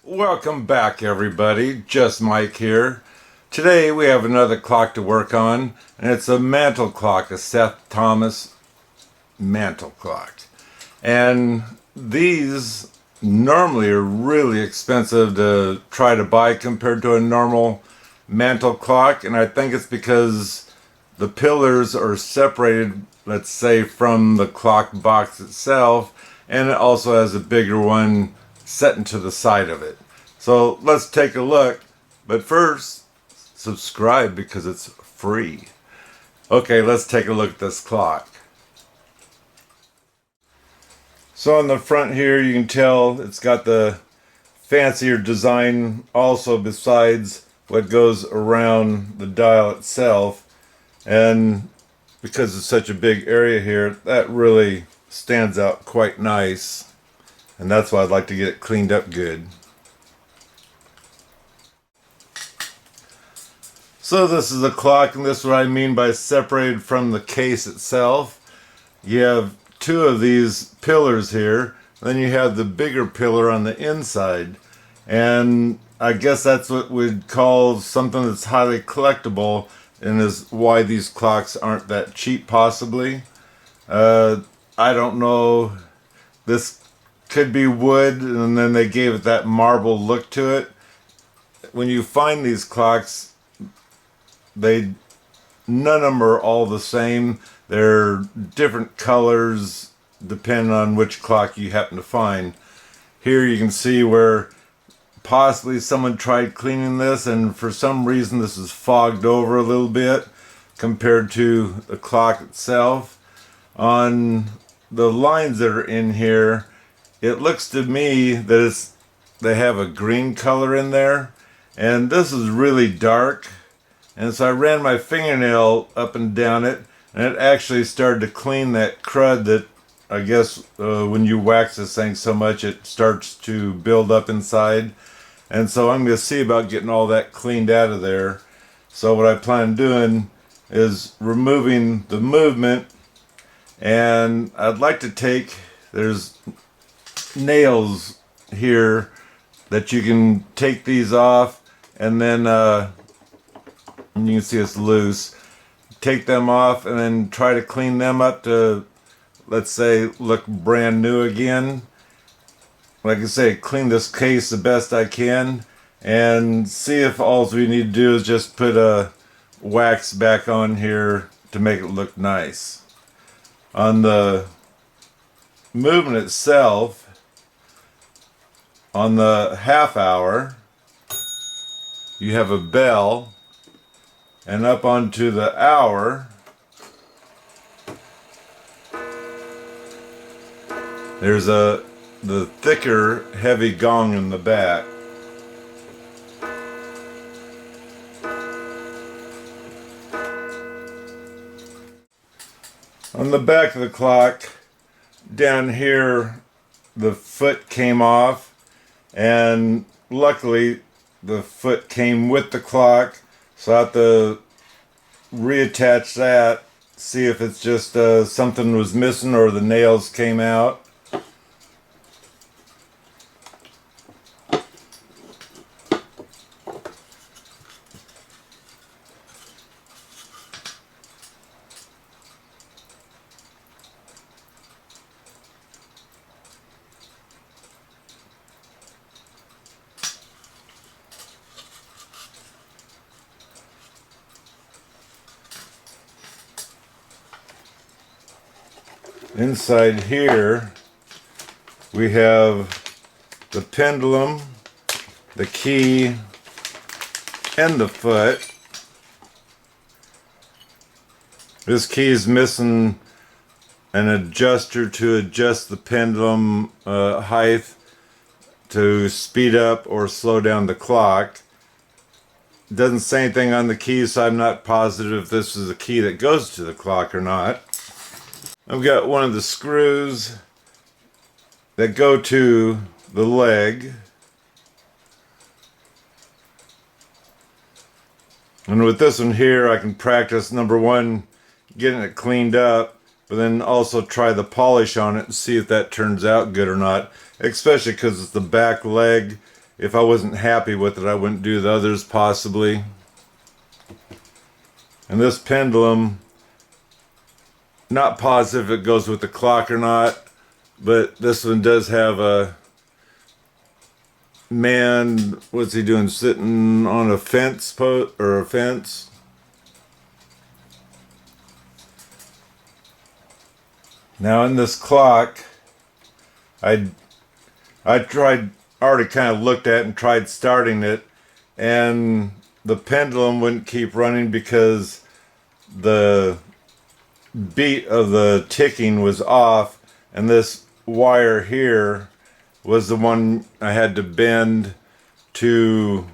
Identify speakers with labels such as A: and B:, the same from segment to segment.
A: Welcome back, everybody. Just Mike here. Today we have another clock to work on, and it's a mantel clock, a Seth Thomas mantel clock. And these normally are really expensive to try to buy compared to a normal mantel clock, and I think it's because the pillars are separated, let's say, from the clock box itself, and it also has a bigger one set into the side of it. So let's take a look, but first subscribe because it's free. Okay, let's take a look at this clock. So on the front here you can tell it's got the fancier design also besides what goes around the dial itself, and because it's such a big area here, that really stands out quite nice. And that's why I'd like to get it cleaned up good. So this is a clock, and this is what I mean by separated from the case itself. You have two of these pillars here, then you have the bigger pillar on the inside. And I guess that's what we'd call something that's highly collectible, and is why these clocks aren't that cheap possibly. I don't know. This could be wood, and then they gave it that marble look to it. When you find these clocks, none of them are all the same. They're different colors depending on which clock you happen to find. Here you can see where possibly someone tried cleaning this, and for some reason this is fogged over a little bit compared to the clock itself. On the lines that are in here, it looks to me that they have a green color in there, and this is really dark, and so I ran my fingernail up and down it, and it actually started to clean that crud that I guess when you wax this thing so much it starts to build up inside. And so I'm going to see about getting all that cleaned out of there. So what I plan on doing is removing the movement, and I'd like to take, there's nails here that you can take these off, and then you can see it's loose. Take them off and then try to clean them up to, let's say, look brand new again. Like I say, clean this case the best I can and see if all we need to do is just put a wax back on here to make it look nice. On the movement itself, on the half hour, you have a bell, and up onto the hour, there's the thicker, heavy gong in the back. On the back of the clock, down here, the foot came off, and luckily the foot came with the clock, so I have to reattach that, see if it's just something was missing or the nails came out. Inside here we have the pendulum, the key, and the foot. This key is missing an adjuster to adjust the pendulum height to speed up or slow down the clock. It doesn't say anything on the key, so I'm not positive if this is a key that goes to the clock or not. I've got one of the screws that go to the leg, and with this one here I can practice, number one, getting it cleaned up, but then also try the polish on it and see if that turns out good or not, especially because it's the back leg if I wasn't happy with it, I wouldn't do the others possibly. And this pendulum, not positive if it goes with the clock or not, but this one does have a man, what's he doing, sitting on a fence or a fence. Now in this clock, I tried, already kind of looked at and tried starting it, and the pendulum wouldn't keep running because the beat of the ticking was off, and this wire here was the one I had to bend to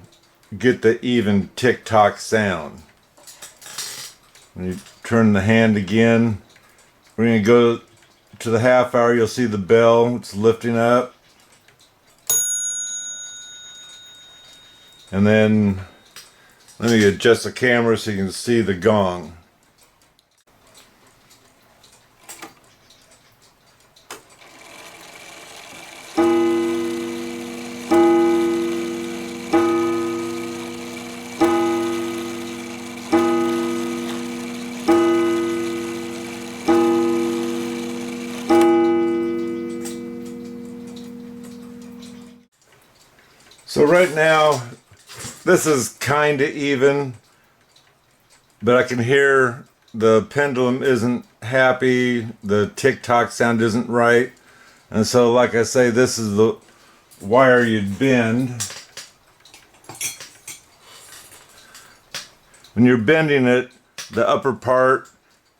A: get the even tick-tock sound. When you turn the hand again, we're going to go to the half hour. You'll see the bell, it's lifting up. And then let me adjust the camera so you can see the gong. So right now, this is kind of even, but I can hear the pendulum isn't happy, the tick-tock sound isn't right, and so like I say, this is the wire you'd bend. When you're bending it, the upper part,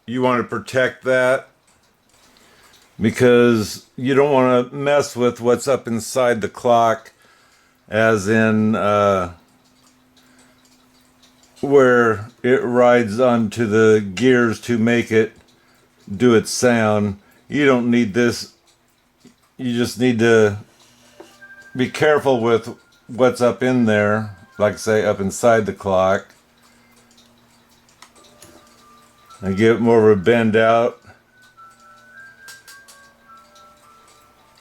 A: you want to protect that because you don't want to mess with what's up inside the clock, as in where it rides onto the gears to make it do its sound. You don't need this. You just need to be careful with what's up in there, like I say, up inside the clock. And give it more of a bend out.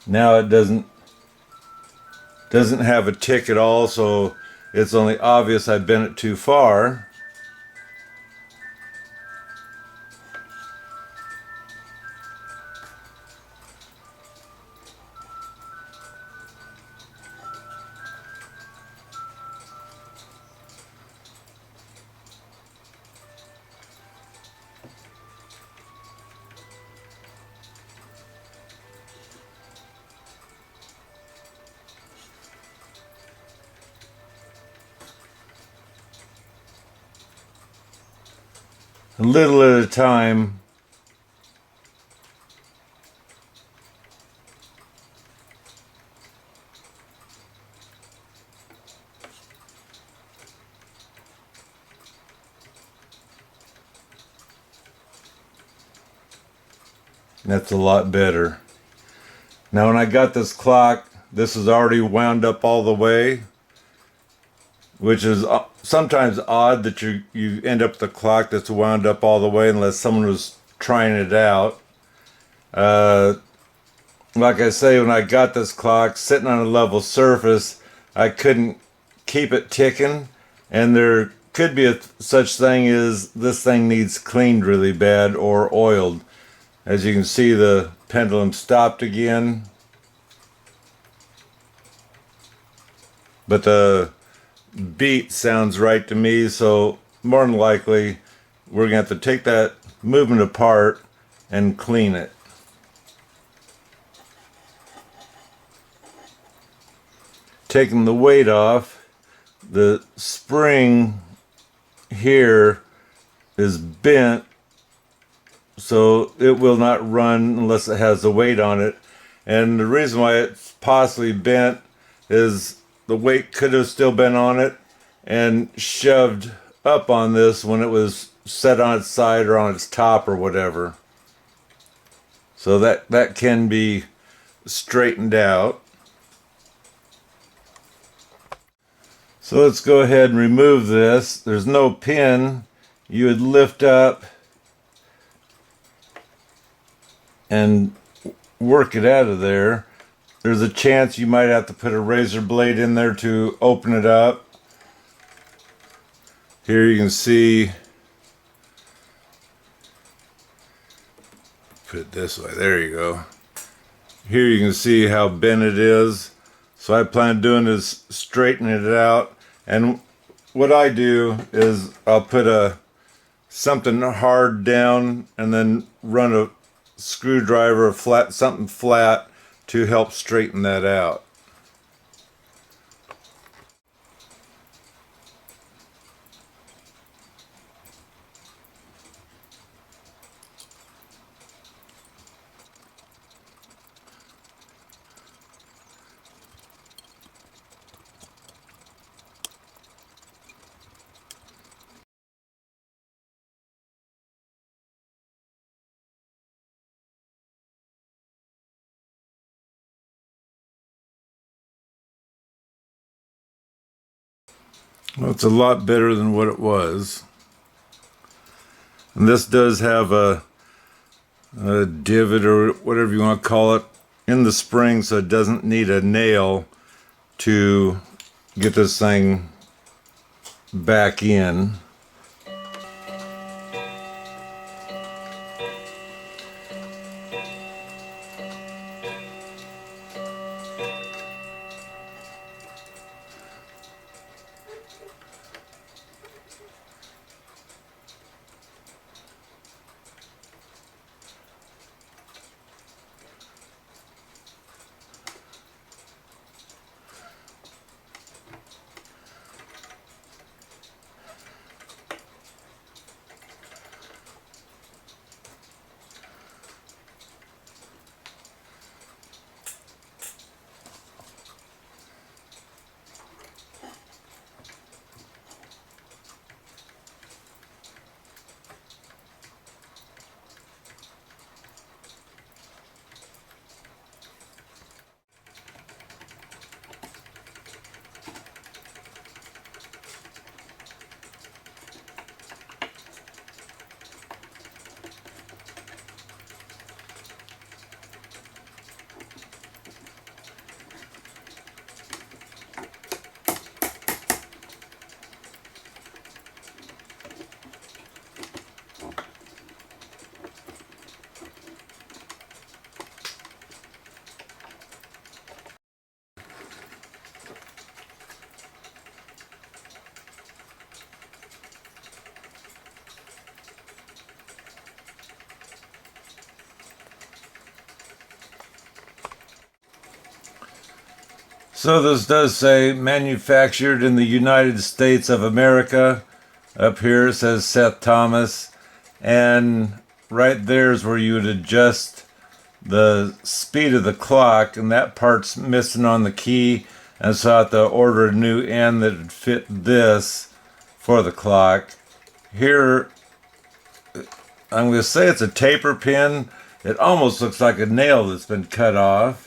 A: Now it doesn't have a tick at all, so it's only obvious I bent it too far. A little at a time. That's a lot better. Now when I got this clock, this is already wound up all the way, which is sometimes odd that you end up with a clock that's wound up all the way unless someone was trying it out. Like I say, when I got this clock sitting on a level surface, I couldn't keep it ticking, and there could be such thing as this thing needs cleaned really bad or oiled. As you can see, the pendulum stopped again, but the beat sounds right to me, so more than likely we're going to have to take that movement apart and clean it. Taking the weight off, the spring here is bent, so it will not run unless it has the weight on it. And the reason why it's possibly bent is the weight could have still been on it and shoved up on this when it was set on its side or on its top or whatever. So that can be straightened out. So let's go ahead and remove this. There's no pin. You would lift up and work it out of there. there's a chance you might have to put a razor blade in there to open it up. Here you can see, put it this way, there you go. Here you can see how bent it is. So I plan on doing is straightening it out. And what I do is I'll put something hard down and then run a screwdriver, something flat to help straighten that out. Well, it's a lot better than what it was. And this does have a divot or whatever you want to call it in the spring, so it doesn't need a nail to get this thing back in. So this does say manufactured in the United States of America. Up here it says Seth Thomas. And right there is where you would adjust the speed of the clock, and that part's missing on the key. And so I have to order a new end that would fit this for the clock. Here, I'm going to say it's a taper pin. It almost looks like a nail that's been cut off.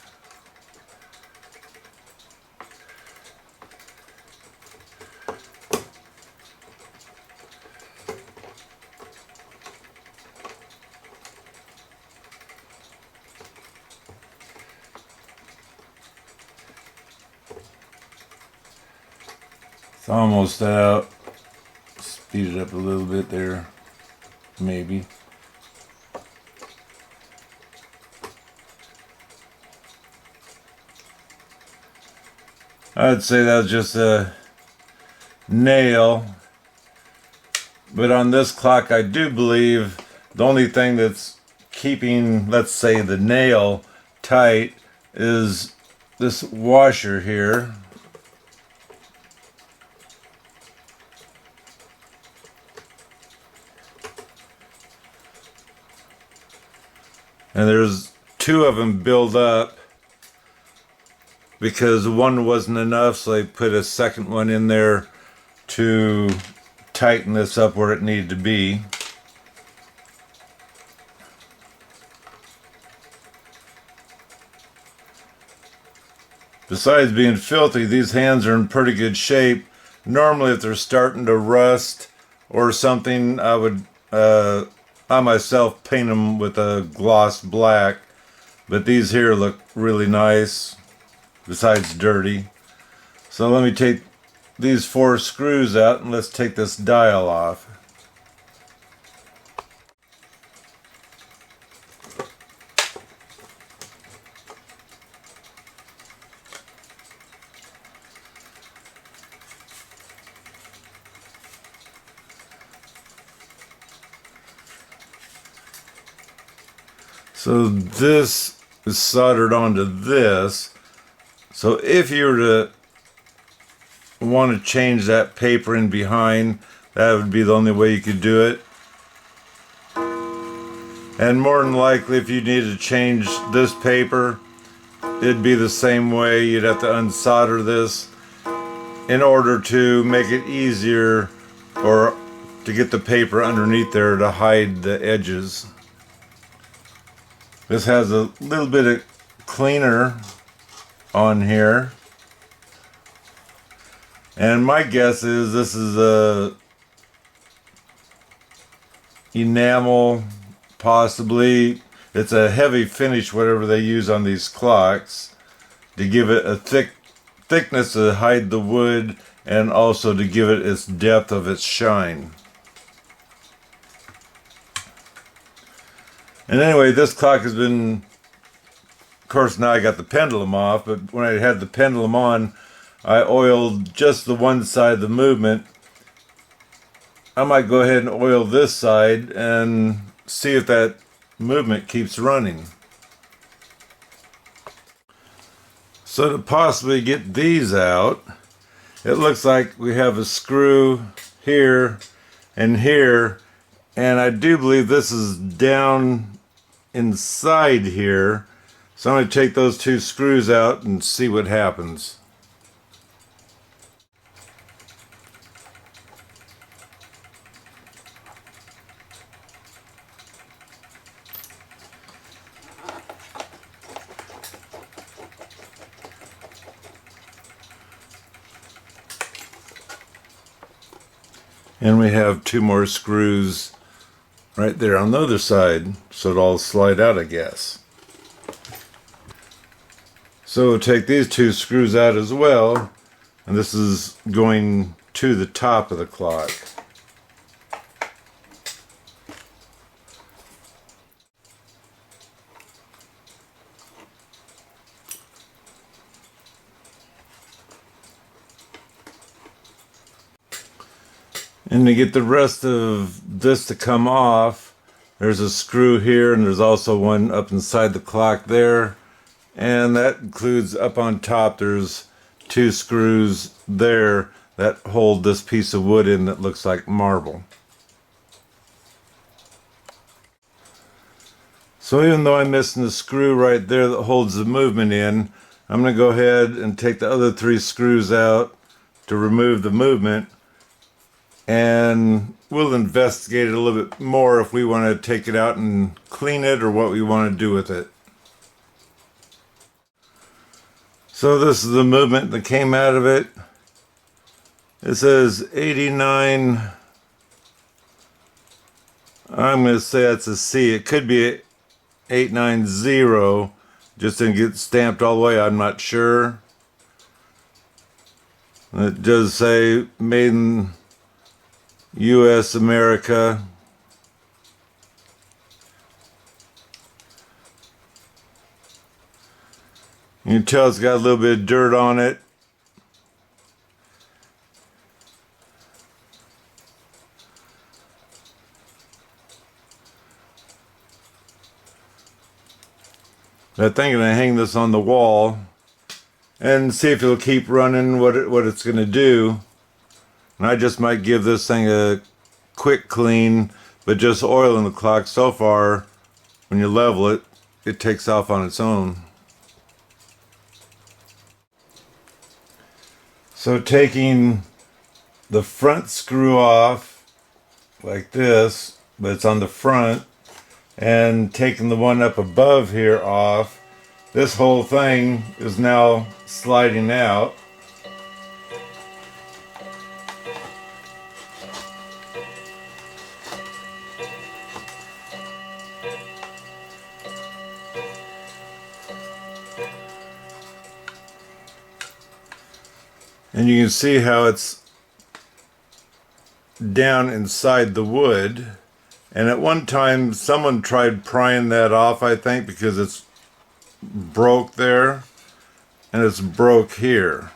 A: It's almost out. Speed it up a little bit there, maybe. I'd say that was just a nail. But on this clock, I do believe the only thing that's keeping, let's say, the nail tight is this washer here. And there's two of them built up because one wasn't enough, so they put a second one in there to tighten this up where it needed to be. Besides being filthy, these hands are in pretty good shape. Normally, if they're starting to rust or something, I would I myself paint them with a gloss black, but these here look really nice. besides dirty. So let me take these 4 screws out and let's take this dial off. So this is soldered onto this. So if you were to want to change that paper in behind, that would be the only way you could do it. And more than likely, if you needed to change this paper, it'd be the same way. You'd have to unsolder this in order to make it easier, or to get the paper underneath there to hide the edges. This has a little bit of cleaner on here, and my guess is this is a enamel, possibly. It's a heavy finish, whatever they use on these clocks, to give it a thickness to hide the wood, and also to give it its depth of its shine. And anyway, this clock has been, of course now I got the pendulum off, but when I had the pendulum on, I oiled just the one side of the movement. I might go ahead and oil this side and see if that movement keeps running. So to possibly get these out, it looks like we have a screw here and here, and I do believe this is down inside here. So I'm going to take those 2 screws out and see what happens. And we have 2 more screws right there on the other side, so it'll all slide out, I guess. So we'll take these 2 screws out as well, and this is going to the top of the clock. And to get the rest of this to come off, there's a screw here, and there's also one up inside the clock there. And that includes up on top, there's 2 screws there that hold this piece of wood in that looks like marble. So even though I'm missing the screw right there that holds the movement in, I'm going to go ahead and take the other 3 screws out to remove the movement. And we'll investigate it a little bit more if we want to take it out and clean it, or what we want to do with it. So this is the movement that came out of it. It says 89. I'm going to say that's a C. It could be 890. Just didn't get stamped all the way. I'm not sure. It does say made in U.S. America. You can tell it's got a little bit of dirt on it. I think I'm going to hang this on the wall and see if it'll keep running, what it's going to do. And I just might give this thing a quick clean, but just oiling the clock so far, when you level it, it takes off on its own. So taking the front screw off like this, but it's on the front, and taking the one up above here off, this whole thing is now sliding out. And you can see how it's down inside the wood. And at one time someone tried prying that off, I think, because it's broke there and it's broke here.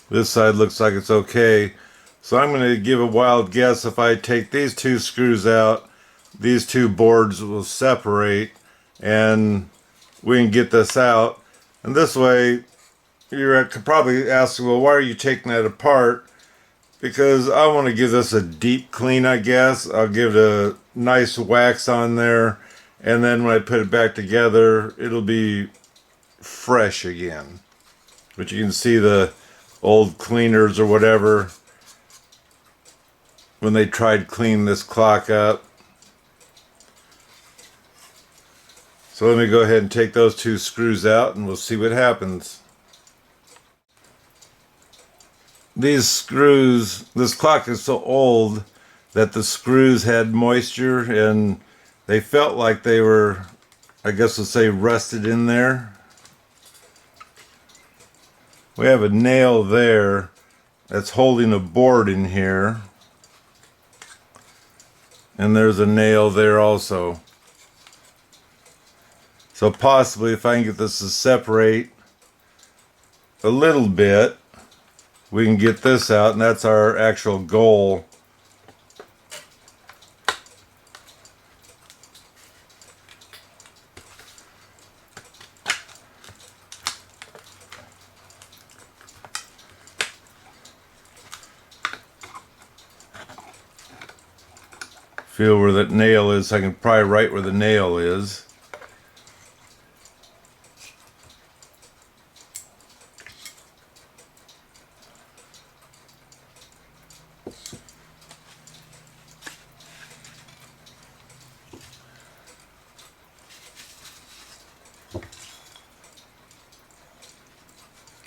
A: This side looks like it's okay. So I'm going to give a wild guess. If I take these two screws out, these two boards will separate and we can get this out. And this way, you could probably ask, well, why are you taking that apart? Because I want to give this a deep clean, I guess. I'll give it a nice wax on there. And then when I put it back together, it'll be fresh again. But you can see the old cleaners or whatever when they tried cleaning this clock up. So let me go ahead and take those two screws out and we'll see what happens. These screws, this clock is so old that the screws had moisture and they felt like they were, I guess we'll say, rusted in there. We have a nail there that's holding a board in here. And there's a nail there also. So possibly if I can get this to separate a little bit, we can get this out, and that's our actual goal. Feel where that nail is. I can pry right where the nail is.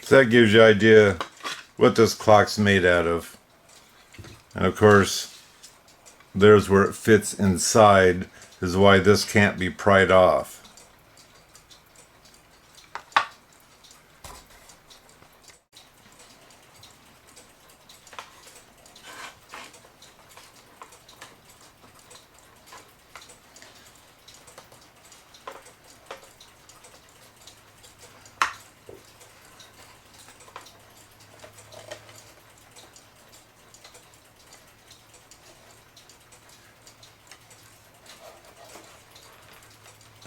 A: So that gives you an idea what this clock's made out of. And of course, there's where it fits inside, is why this can't be pried off.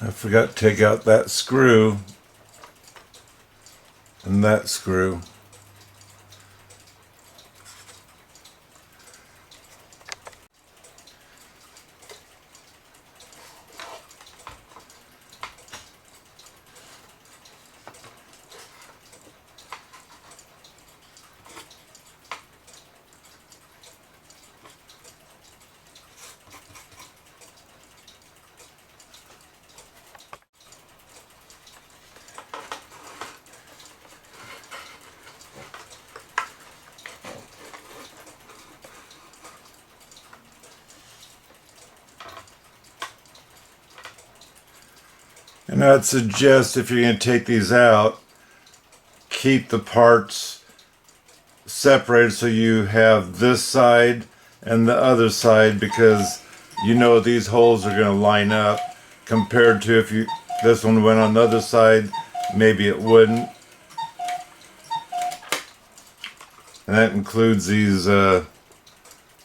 A: I forgot to take out that screw and that screw. And I'd suggest if you're going to take these out, keep the parts separated so you have this side and the other side, because you know these holes are going to line up, compared to if this one went on the other side, maybe it wouldn't. And that includes these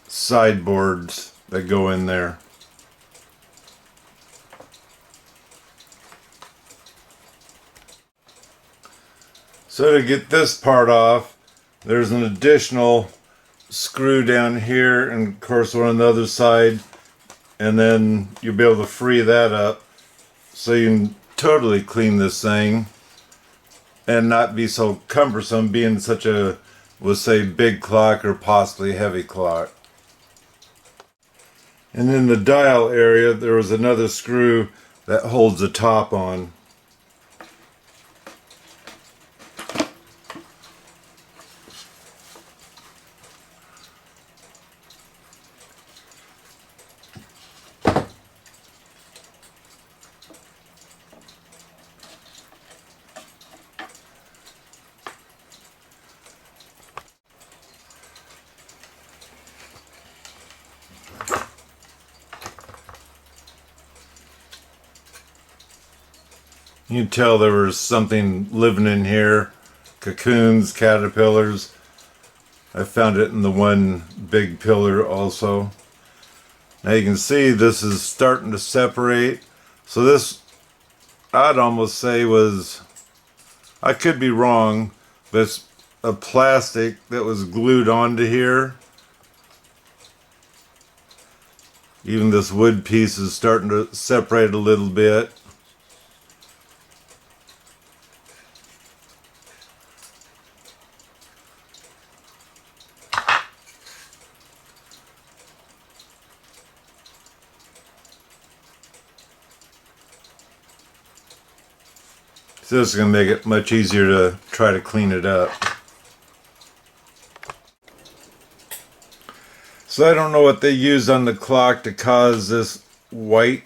A: sideboards that go in there. So to get this part off, there's an additional screw down here, and of course one on the other side, and then you'll be able to free that up so you can totally clean this thing and not be so cumbersome being such a, we'll say, big clock or possibly heavy clock. And in the dial area there was another screw that holds the top on. You can tell there was something living in here. Cocoons, caterpillars. I found it in the one big pillar also. Now you can see this is starting to separate. So this, I'd almost say was, I could be wrong, but it's a plastic that was glued onto here. Even this wood piece is starting to separate a little bit. So this is going to make it much easier to try to clean it up. So I don't know what they used on the clock to cause this white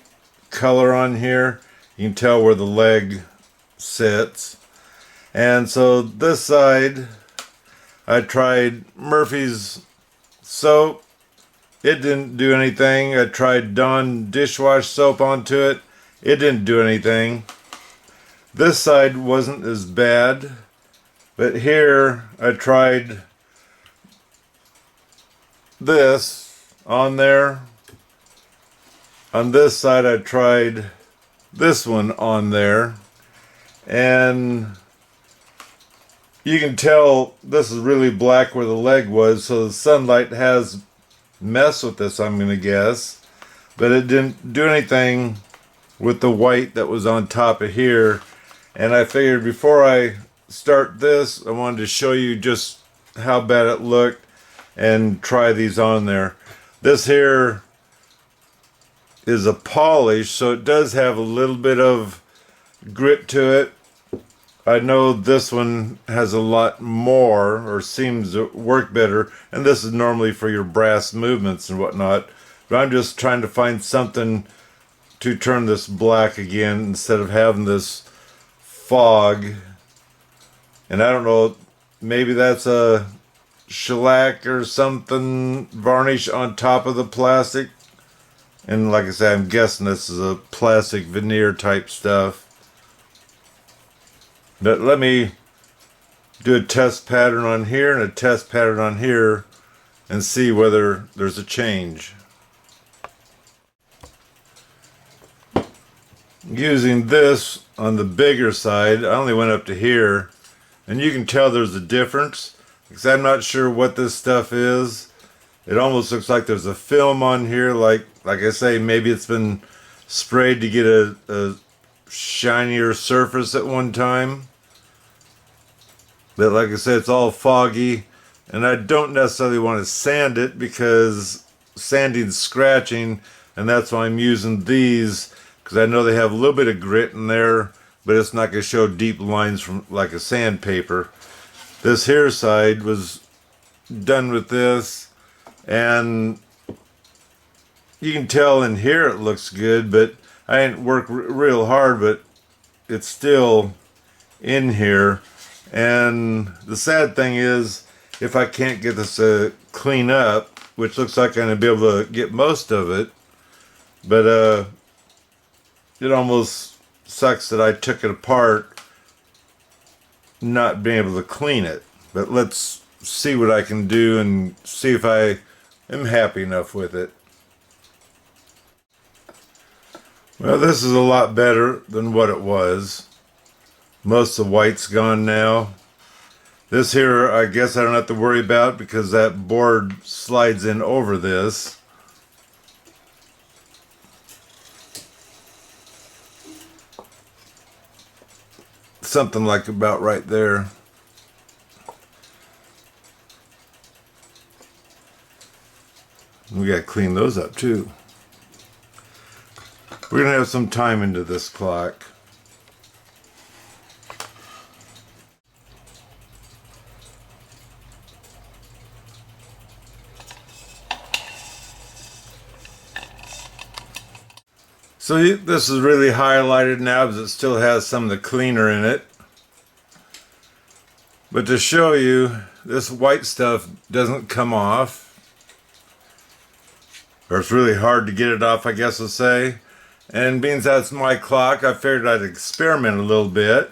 A: color on here. You can tell where the leg sits. And so this side, I tried Murphy's soap. It didn't do anything. I tried Dawn dishwash soap onto it. It didn't do anything. This side wasn't as bad, but here I tried this on there. On this side I tried this one on there, and you can tell this is really black where the leg was, so the sunlight has messed with this, I'm gonna guess, but it didn't do anything with the white that was on top of here. And I figured before I start this, I wanted to show you just how bad it looked and try these on there. This here is a polish, so it does have a little bit of grit to it. I know this one has a lot more, or seems to work better, and this is normally for your brass movements and whatnot, but I'm just trying to find something to turn this black again instead of having this fog. And I don't know, maybe that's a shellac or something varnish on top of the plastic, and like I said, I'm guessing this is a plastic veneer type stuff. But let me do a test pattern on here and a test pattern on here and see whether there's a change. Using this on the bigger side, I only went up to here, and you can tell there's a difference because I'm not sure what this stuff is. It almost looks like there's a film on here, like I say, maybe it's been sprayed to get a shinier surface at one time. But like I said, it's all foggy, and I don't necessarily want to sand it because sanding's scratching, and that's why I'm using these, because I know they have a little bit of grit in there, but it's not going to show deep lines from like a sandpaper. This here side was done with this, and you can tell in here it looks good, but I didn't work real hard, but it's still in here. And the sad thing is, if I can't get this to clean up, which looks like I'm going to be able to get most of it, but it almost sucks that I took it apart not being able to clean it. But let's see what I can do and see if I am happy enough with it. Well, this is a lot better than what it was. Most of the white's gone now. This here, I guess I don't have to worry about because that board slides in over this. Something like about right there. We gotta clean those up too. We're gonna have some time into this clock. So this is really highlighted now because it still has some of the cleaner in it. But to show you, this white stuff doesn't come off. Or it's really hard to get it off, I guess I'll say. And being that's my clock, I figured I'd experiment a little bit.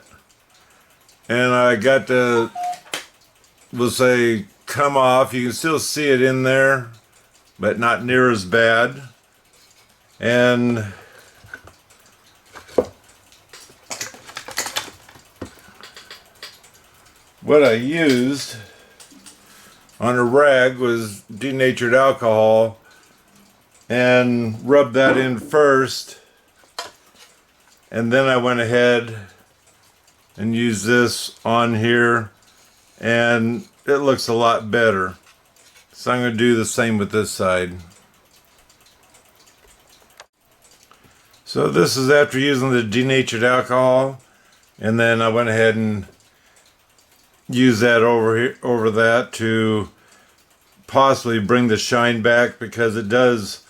A: And I got to, we'll say, come off. You can still see it in there, but not near as bad. And what I used on a rag was denatured alcohol and rubbed that in first. And then I went ahead and used this on here, and it looks a lot better. So I'm going to do the same with this side. So this is after using the denatured alcohol, and then I went ahead and used that over that to possibly bring the shine back, because it does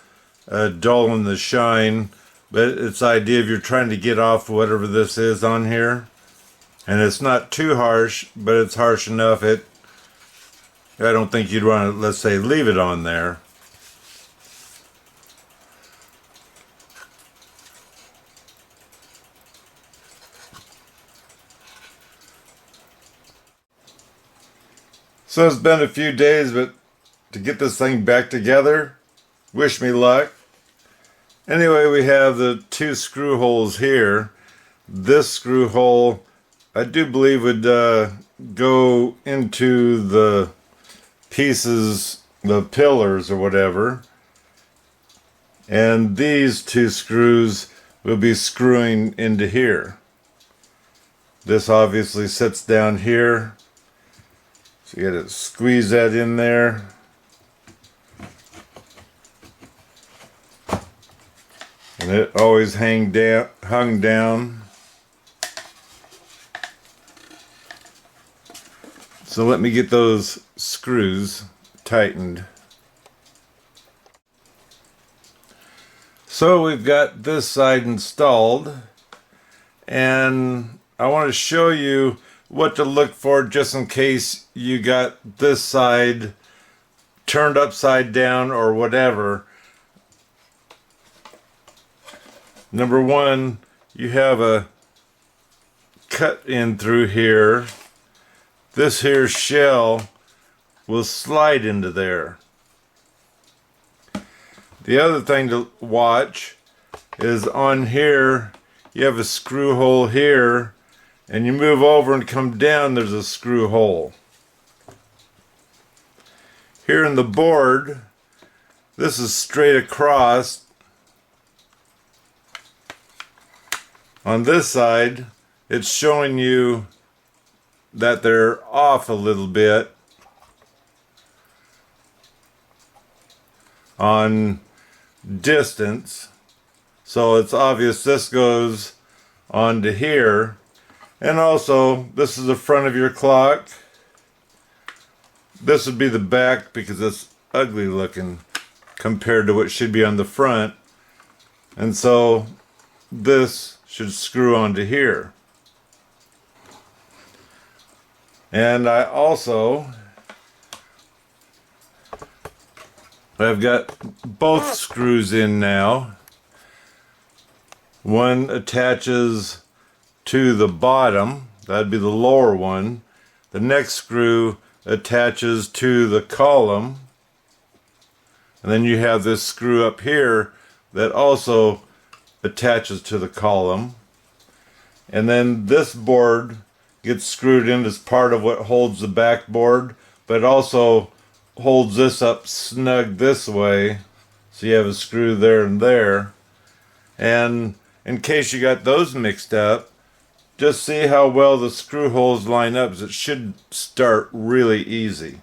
A: dull in the shine. But it's the idea if you're trying to get off whatever this is on here, and it's not too harsh, but it's harsh enough. I don't think you'd want to, let's say, leave it on there. So it's been a few days, but to get this thing back together, wish me luck. Anyway, we have the two screw holes here. This screw hole, I do believe, would go into the pieces, the pillars or whatever. And these two screws will be screwing into here. This obviously sits down here. So you gotta squeeze that in there. And it always hung down. So let me get those screws tightened. So we've got this side installed, and I want to show you what to look for just in case you got this side turned upside down or whatever. Number one, you have a cut in through here. This here shell will slide into there. The other thing to watch is on here, you have a screw hole here, and you move over and come down, there's a screw hole. Here in the board, this is straight across. On this side, it's showing you that they're off a little bit on distance. So it's obvious this goes onto here. And also, this is the front of your clock. This would be the back because it's ugly looking compared to what should be on the front. And so this should screw onto here. And I also I've got both screws in now. One attaches to the bottom, that'd be the lower one. The next screw attaches to the column. And then you have this screw up here that also attaches to the column. And then this board gets screwed in as part of what holds the backboard, but it also holds this up snug this way, so you have a screw there and there. And in case you got those mixed up, just see how well the screw holes line up, as it should start really easy.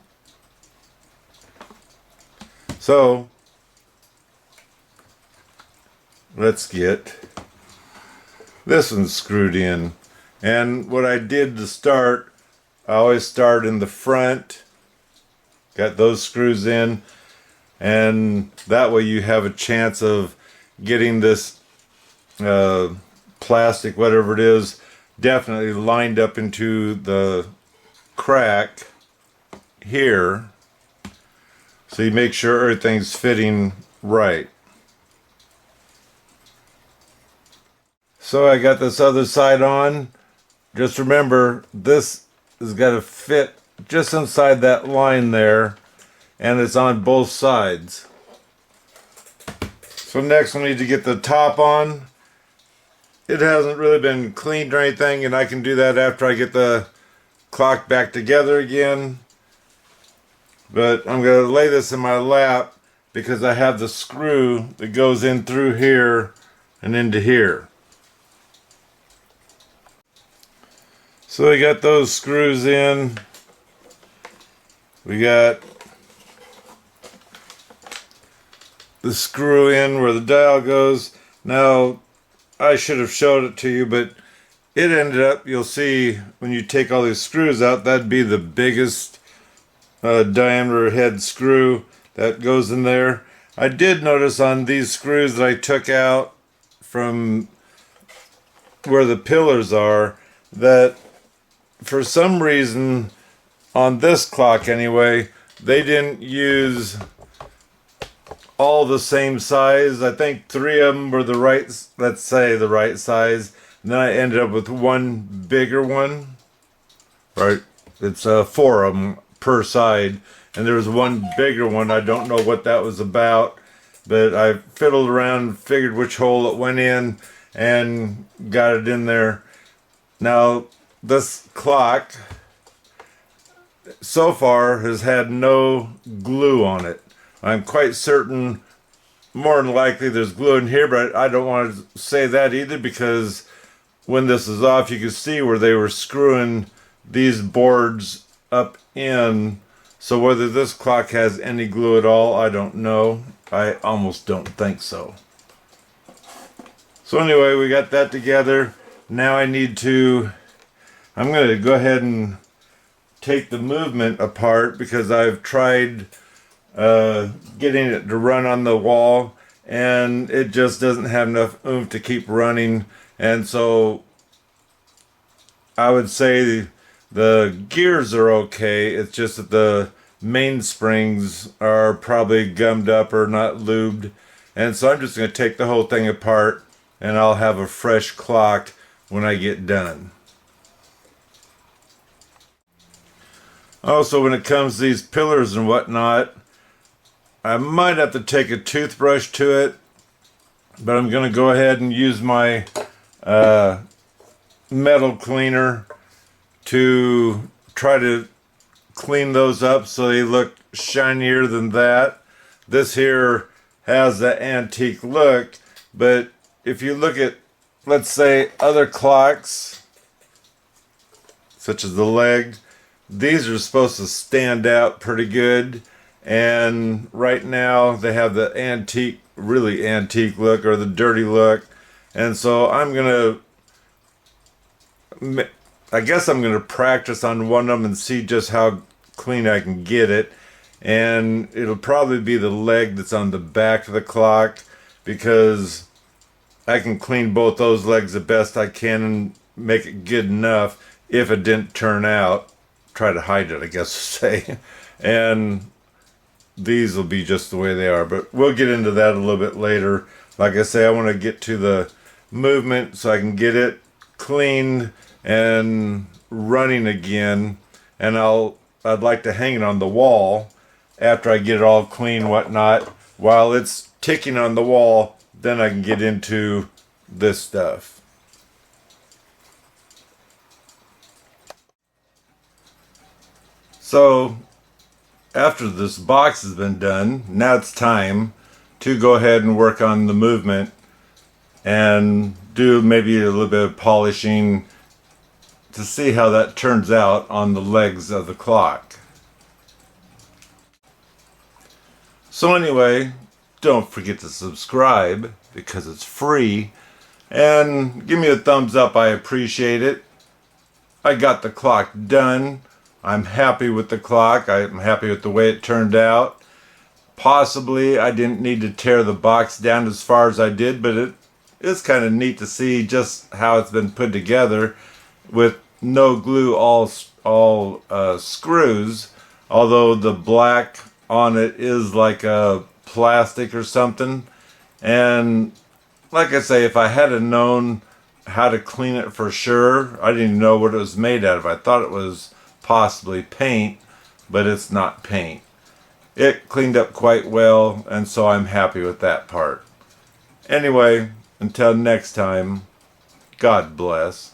A: So let's get this one screwed in. And what I did to start, I always start in the front, got those screws in, and that way you have a chance of getting this plastic, whatever it is, definitely lined up into the crack here, so you make sure everything's fitting right. So I got this other side on. Just remember, this has got to fit just inside that line there, and it's on both sides. So next we need to get the top on. It hasn't really been cleaned or anything, and I can do that after I get the clock back together again. But I'm going to lay this in my lap because I have the screw that goes in through here and into here. So we got those screws in. We got the screw in where the dial goes. Now, I should have showed it to you, but it ended up, you'll see when you take all these screws out, that'd be the biggest diameter head screw that goes in there. I did notice on these screws that I took out from where the pillars are that for some reason on this clock anyway, they didn't use all the same size. I think 3 of them were the right, let's say the right size. And then I ended up with one bigger one. Right, it's 4 of them per side. And there was one bigger one. I don't know what that was about. But I fiddled around, figured which hole it went in, and got it in there. Now, this clock so far has had no glue on it. I'm quite certain more than likely there's glue in here, but I don't want to say that either because when this is off you can see where they were screwing these boards up in. So whether this clock has any glue at all, I don't know. I almost don't think so. So anyway, we got that together. Now I'm going to go ahead and take the movement apart because I've tried getting it to run on the wall and it just doesn't have enough oomph to keep running. And so I would say the gears are okay. It's just that the mainsprings are probably gummed up or not lubed. And so I'm just going to take the whole thing apart and I'll have a fresh clock when I get done. Also, when it comes to these pillars and whatnot, I might have to take a toothbrush to it, but I'm going to go ahead and use my metal cleaner to try to clean those up so they look shinier than that. This here has the antique look, but if you look at, let's say, other clocks, such as the leg, these are supposed to stand out pretty good. And right now they have the antique, really antique look or the dirty look. And so I guess I'm going to practice on one of them and see just how clean I can get it. And it'll probably be the leg that's on the back of the clock because I can clean both those legs the best I can and make it good enough if it didn't turn out. Try to hide it, I guess to say. And these will be just the way they are, but we'll get into that a little bit later. Like I say, I want to get to the movement so I can get it cleaned and running again. And I'd like to hang it on the wall after I get it all clean, whatnot. While it's ticking on the wall, then I can get into this stuff. So after this box has been done, now it's time to go ahead and work on the movement and do maybe a little bit of polishing to see how that turns out on the legs of the clock. So anyway, don't forget to subscribe because it's free, and give me a thumbs up, I appreciate it. I got the clock done. I'm happy with the clock. I'm happy with the way it turned out. Possibly I didn't need to tear the box down as far as I did, but it is kind of neat to see just how it's been put together with no glue, all screws, although the black on it is like a plastic or something. And like I say, if I had known how to clean it for sure. I didn't even know what it was made out of. I thought it was possibly paint, but it's not paint. It cleaned up quite well, and so I'm happy with that part. Anyway, until next time, God bless.